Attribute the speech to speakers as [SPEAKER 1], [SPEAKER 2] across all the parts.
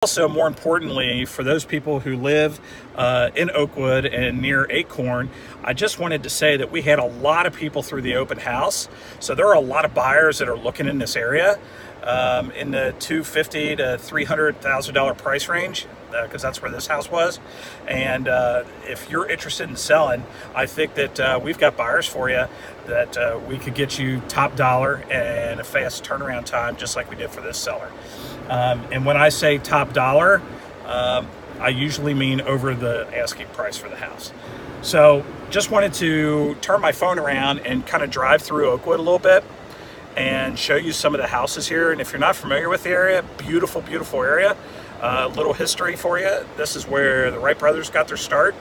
[SPEAKER 1] Also, more importantly, for those people who live in Oakwood and near Acorn, I just wanted to say that we had a lot of people through the open house. So there are a lot of buyers that are looking in this area in the $250,000 to $300,000 price range, because that's where this house was. And if you're interested in selling, I think that we've got buyers for you that we could get you top dollar and a fast turnaround time, just like we did for this seller. And when I say top dollar, I usually mean over the asking price for the house. So just wanted to turn my phone around and kind of drive through Oakwood a little bit and show you some of the houses here. And if you're not familiar with the area, beautiful, beautiful area. A little history for you. This is where the Wright brothers got their start.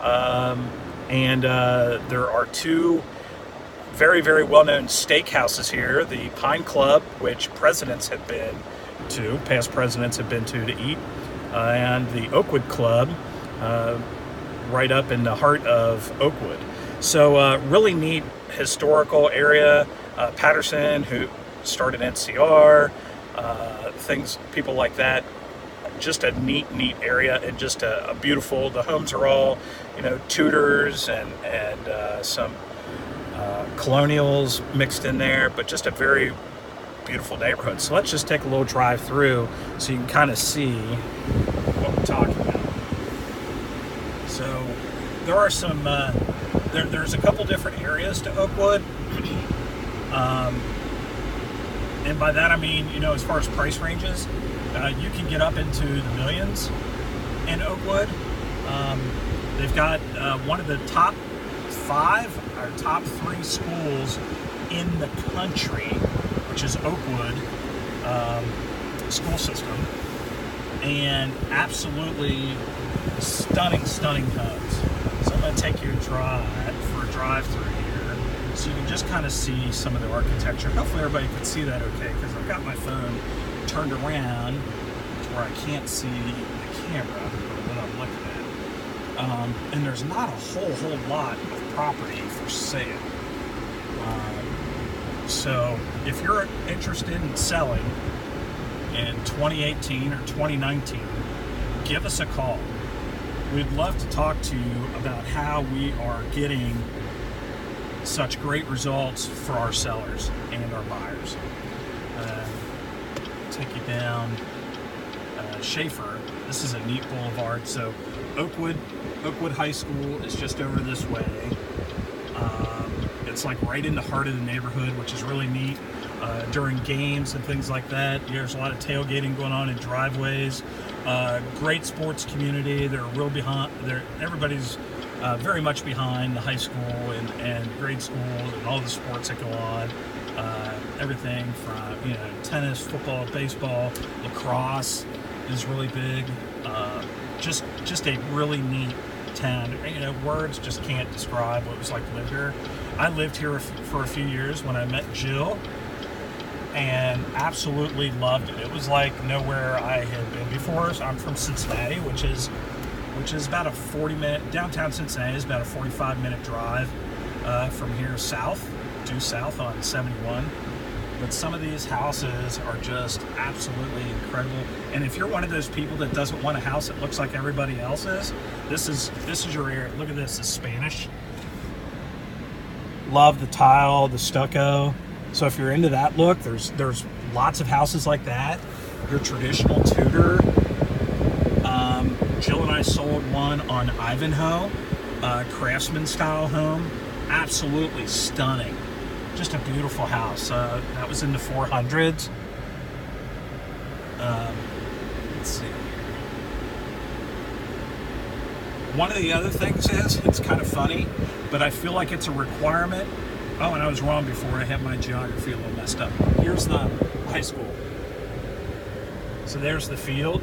[SPEAKER 1] And there are two very, very well-known steakhouses here. The Pine Club, which presidents have been to, past presidents have been to eat, and the Oakwood Club, right up in the heart of Oakwood. So really neat historical area. Patterson, who started NCR, things, people like that. Just a neat area, and just a beautiful, the homes are all, Tudors and some colonials mixed in there, but just a very beautiful neighborhood. So let's just take a little drive through so you can kind of see what we're talking about. So there are some, there's a couple different areas to Oakwood. And by that I mean, as far as price ranges, you can get up into the millions in Oakwood. They've got one of the top 5 or top 3 schools in the country, which is Oakwood school system, and absolutely stunning homes. So I'm going to take you for a drive through here so you can just kind of see some of the architecture. Hopefully everybody can see that okay, because I've got my phone turned around where I can't see the camera that I'm looking at. And there's not a whole lot of property for sale. So if you're interested in selling in 2018 or 2019, give us a call. We'd love to talk to you about how we are getting such great results for our sellers and our buyers. Take you down Schaefer. This is a neat boulevard. So Oakwood High School is just over this way. It's like right in the heart of the neighborhood, which is really neat. During games and things like that, there's a lot of tailgating going on in driveways. Great sports community. They're real behind. Everybody's very much behind the high school and grade school and all the sports that go on. Everything from tennis, football, baseball, lacrosse is really big. Just a really neat town. Words just can't describe what it was like to live here. I lived here for a few years when I met Jill, and absolutely loved it. It was like nowhere I had been before. So I'm from Cincinnati, which is about a 40-minute, downtown Cincinnati is about a 45-minute drive from here due south on 71. But some of these houses are just absolutely incredible. And if you're one of those people that doesn't want a house that looks like everybody else's, this is your area. Look at this, it's Spanish. Love the tile, the stucco. So if you're into that look, there's lots of houses like that. Your traditional Tudor. Jill and I sold one on Ivanhoe, craftsman style home. Absolutely stunning. Just a beautiful house. That was in the 400s. Let's see. One of the other things is, it's kind of funny, but I feel like it's a requirement. Oh, and I was wrong before. I have my geography a little messed up. Here's the high school. So there's the field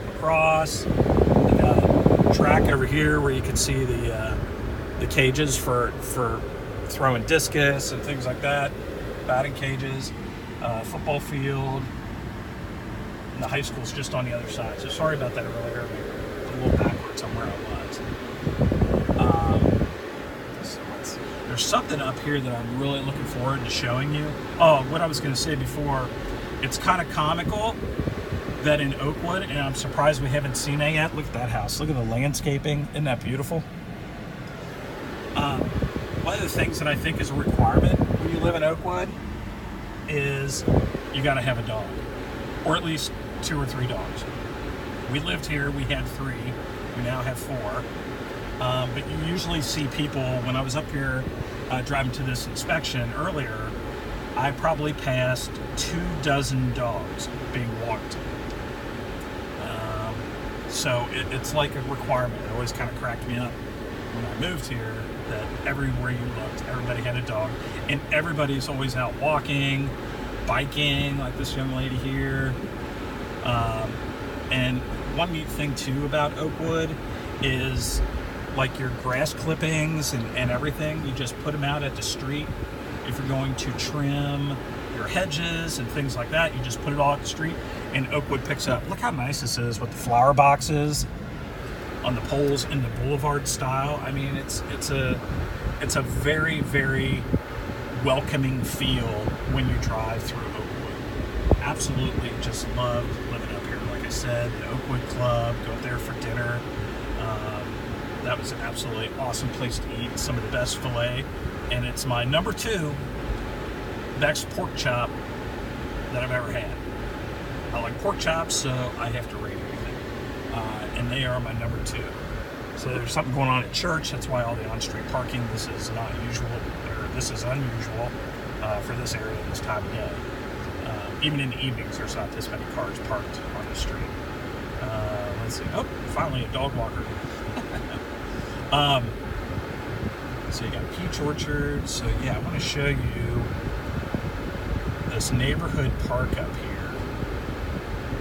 [SPEAKER 1] across. They got a track over here where you can see the cages for throwing discus and things like that, batting cages, football field, and the high school's just on the other side. So sorry about that earlier. I'm a little backwards on where I was. So there's something up here that I'm really looking forward to showing you. Oh, what I was going to say before, it's kind of comical that in Oakwood, and I'm surprised we haven't seen it yet. Look at that house. Look at the landscaping. Isn't that beautiful? One of the things that I think is a requirement when you live in Oakwood is you got to have a dog, or at least 2 or 3 dogs. We lived here, we had 3, we now have 4. But you usually see people, when I was up here driving to this inspection earlier, I probably passed 24 dogs being walked. So it's like a requirement. It always kind of cracked me up when I moved here that everywhere you looked, everybody had a dog. And everybody's always out walking, biking, like this young lady here. And one neat thing too about Oakwood is like your grass clippings and everything, you just put them out at the street. If you're going to trim your hedges and things like that, you just put it all at the street and Oakwood picks up. Look how nice this is with the flower boxes on the poles in the boulevard style. I mean, it's a very, very welcoming feel when you drive through Oakwood. Absolutely just loved living up here. Like I said, the Oakwood Club, go up there for dinner. That was an absolutely awesome place to eat. Some of the best filet. And it's my number 2 best pork chop that I've ever had. I like pork chops, so I have to rate everything. And they are my number 2. So there's something going on at church. That's why all the on-street parking. This is not usual, or this is unusual for this area this time of day. Even in the evenings, there's not this many cars parked on the street. Let's see. Oh, finally a dog walker. So you got peach orchards. So yeah, I want to show you this neighborhood park up here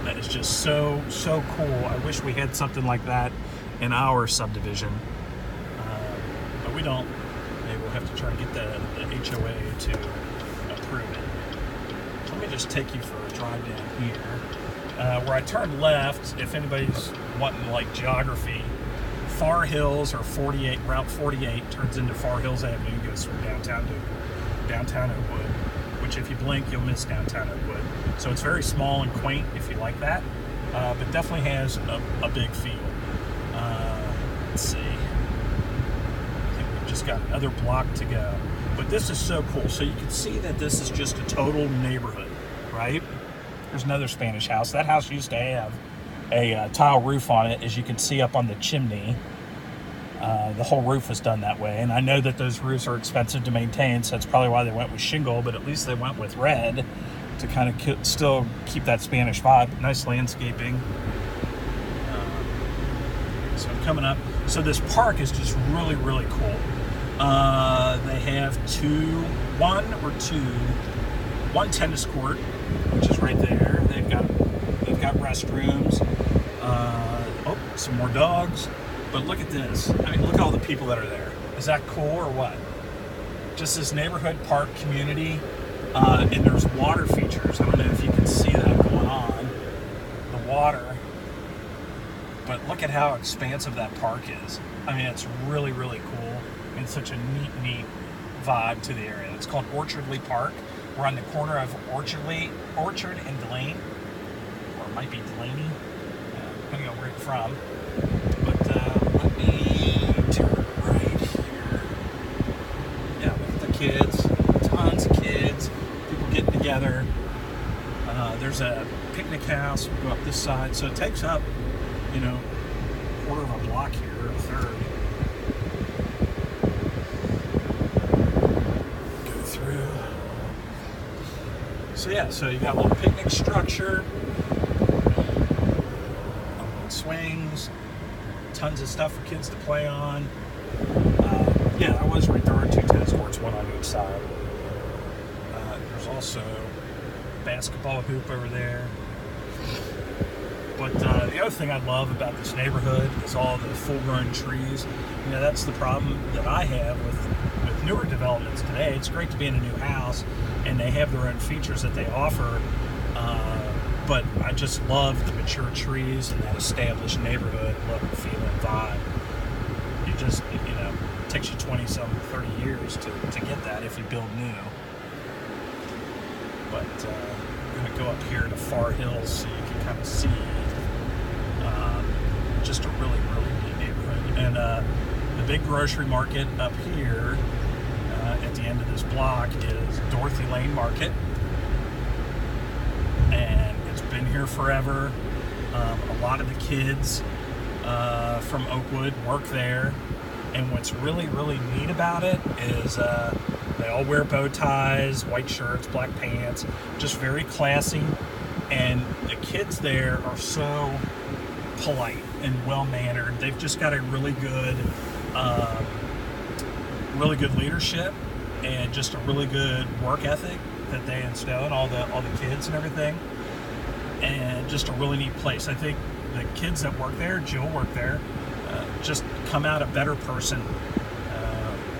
[SPEAKER 1] that is just so cool. I wish we had something like that in our subdivision, but we don't. Maybe we'll have to try and get the HOA to approve it. Let me just take you for a drive down here. Where I turned left, if anybody's wanting like geography, Far Hills or Route 48 turns into Far Hills Avenue, goes from downtown to downtown Oakwood, which if you blink, you'll miss downtown Oakwood. So it's very small and quaint if you like that, but definitely has a big feel. Let's see. I think we've just got another block to go. But this is so cool. So you can see that this is just a total neighborhood, right? There's another Spanish house. That house used to have a tile roof on it, as you can see up on the chimney. The whole roof was done that way, and I know that those roofs are expensive to maintain, so that's probably why they went with shingle, but at least they went with red to kind of still keep that Spanish vibe. Nice landscaping. So I'm coming up. So this park is just really, really cool. They have one tennis court, which is right there. They've got restrooms. Some more dogs. But look at this. I mean, look at all the people that are there. Is that cool or what? Just this neighborhood park community. And there's water features. I don't know if you can see that going on. The water. But look at how expansive that park is. I mean, it's really, really cool. And such a neat vibe to the area. It's called Orchardly Park. We're on the corner of Orchard and Delane. Or it might be Delaney, depending on where you're from. But let me turn right here. Yeah, look at the kids. Tons of kids. People getting together. There's a picnic house. We go up this side. So it takes up, a quarter of a block here, or a third. Go through. So yeah, so you got a little picnic structure. Swings, tons of stuff for kids to play on. Yeah, I was right. There are 2 tennis courts, one on each side. There's also a basketball hoop over there. But the other thing I love about this neighborhood is all the full-grown trees. That's the problem that I have with newer developments today. It's great to be in a new house, and they have their own features that they offer. But I just love the mature trees and that established neighborhood look, feel, and vibe. It takes you 20-some, 30 years to get that if you build new. But I'm going to go up here to Far Hills so you can kind of see. Just a really, really neat neighborhood. And the big grocery market up here at the end of this block is Dorothy Lane Market. And it's been here forever. A lot of the kids from Oakwood work there. And what's really, really neat about it is they all wear bow ties, white shirts, black pants, just very classy. And the kids there are so polite and well-mannered. They've just got a really good leadership and just a really good work ethic that they instill in all the kids and everything. And just a really neat place. I think the kids that work there, Jill worked there, just come out a better person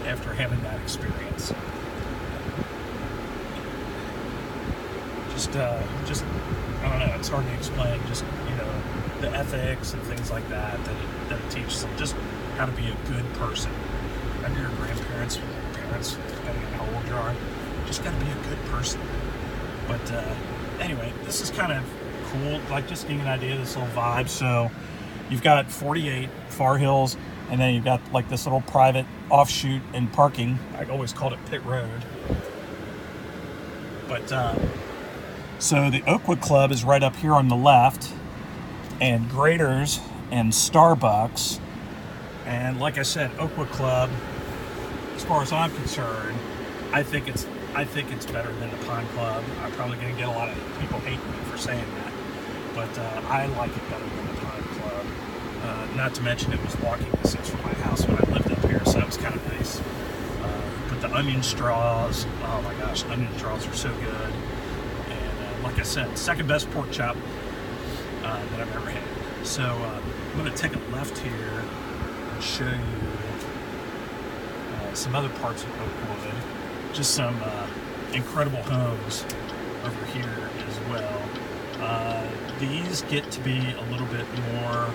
[SPEAKER 1] after having that experience. Just I don't know, it's hard to explain. Just, the ethics and things like that it teaches them, just how to be a good person. Maybe your grandparents, parents, depending on how old you are, just got to be a good person. But anyway, this is kind of cool, like just getting an idea of this little vibe. So you've got 48 Far Hills, and then you've got like this little private offshoot and parking. I always called it Pit Road. But so the Oakwood Club is right up here on the left, and Graders and Starbucks. And like I said, Oakwood Club, as far as I'm concerned, I think it's better than the Pine Club. I'm probably going to get a lot of people hating me for saying that, but I like it better than the Pine Club. Not to mention it was walking distance from my house when I lived up here, so that was kind of nice. But the onion straws, oh my gosh, onion straws are so good. And like I said, second best pork chop that I've ever had. So I'm going to take a left here and show you some other parts of Oakwood. Just some incredible homes over here as well. These get to be a little bit more,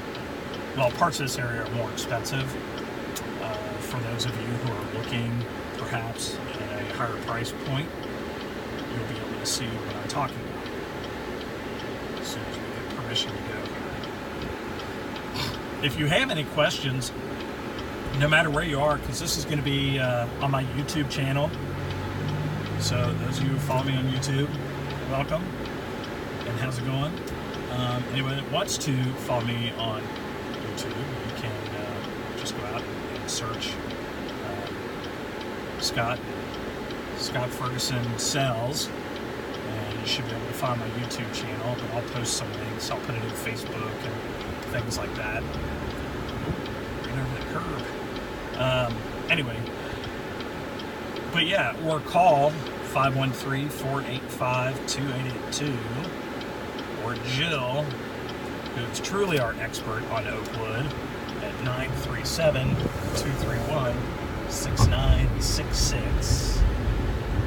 [SPEAKER 1] well, parts of this area are more expensive. For those of you who are looking perhaps at a higher price point, you'll be able to see what I'm talking about as soon as we get permission to go here. If you have any questions, no matter where you are, because this is going to be on my YouTube channel. So those of you who follow me on YouTube, welcome, and how's it going? Anyone that wants to follow me on YouTube, you can just go out and search Scott Ferguson Sells, and you should be able to find my YouTube channel. But I'll post some links. I'll put it in Facebook and things like that. Right over the curb. Anyway, but yeah, or call 513-485-2882, or Jill, who's truly our expert on Oakwood, at 937-231-6966.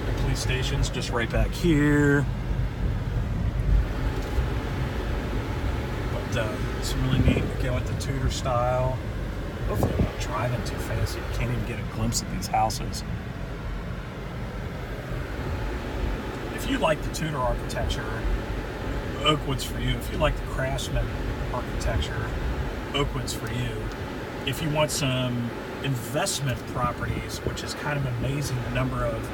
[SPEAKER 1] The police station's just right back here. But it's really neat, again, with the Tudor style. Hopefully I'm not driving too fast. You can't even get a glimpse of these houses. If you like the Tudor architecture, Oakwood's for you. If you like the Craftsman architecture, Oakwood's for you. If you want some investment properties, which is kind of amazing, the number of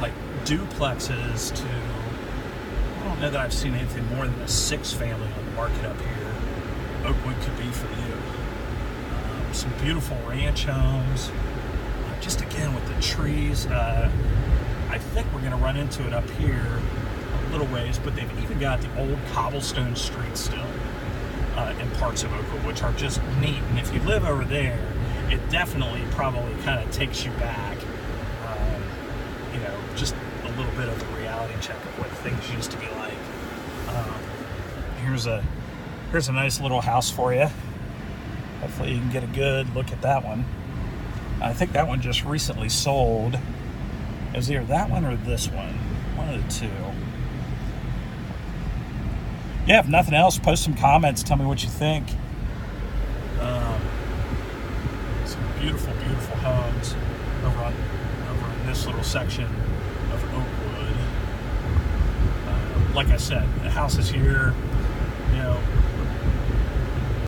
[SPEAKER 1] like duplexes to, I don't know that I've seen anything more than a 6-family on the market up here, Oakwood could be for you. Some beautiful ranch homes, just again with the trees. I think we're going to run into it up here a little ways, but they've even got the old cobblestone streets still in parts of Oakwood, which are just neat. And if you live over there, it definitely probably kind of takes you back, just a little bit of a reality check of what things used to be like. Here's a nice little house for you. Hopefully you can get a good look at that one. I think that one just recently sold. It was either that one or this one. One of the two. Yeah, if nothing else, post some comments. Tell me what you think. Some beautiful, beautiful homes over in this little section of Oakwood. Like I said, the house is here. you know,